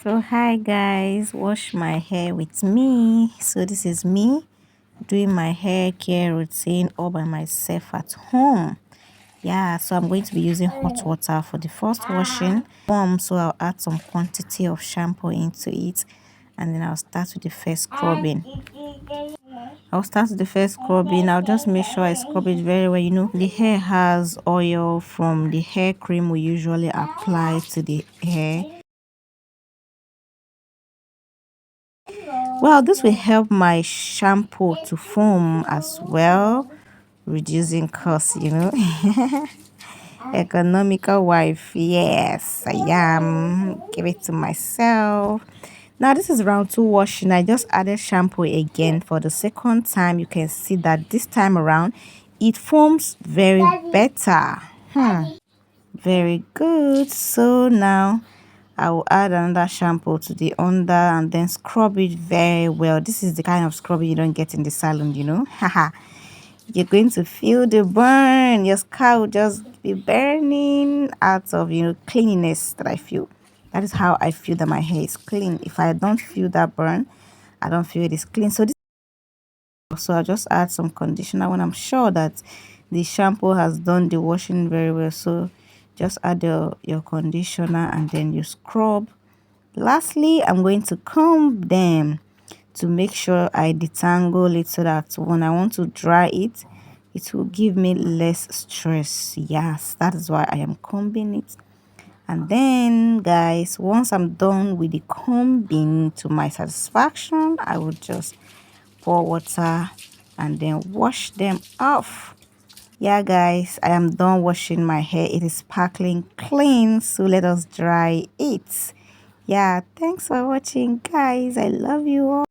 So hi guys, wash my hair with me. So this is me doing my hair care routine all by myself at home. Yeah, so I'm going to be using hot water for the first washing. So I'll add some quantity of shampoo into it, and then I'll start with the first scrubbing. I'll just make sure I scrub it very well. The hair has oil from the hair cream we usually apply to the hair. Well, this will help my shampoo to foam as well, reducing costs. Economical wife, yes, I am. Give it to myself. Now, this is round 2 washing. I just added shampoo again for the second time. You can see that this time around, it foams very better. Very good. So now I will add another shampoo to the under and then scrub it very well. This is the kind of scrubbing you don't get in the salon. Haha. You're going to feel the burn. Your scalp will just be burning out of cleanliness that I feel. That is how I feel that my hair is clean. If I don't feel that burn, I don't feel it is clean. So I'll just add some conditioner when I'm sure that the shampoo has done the washing very well. So just add your conditioner and then you scrub. Lastly, I'm going to comb them to make sure I detangle it so that when I want to dry it, it will give me less stress. Yes, that is why I am combing it. And then guys, once I'm done with the combing to my satisfaction, I will just pour water and then wash them off. Yeah guys, I am done washing my hair. It is sparkling clean, so let us dry it. Yeah, thanks for watching guys. I love you all.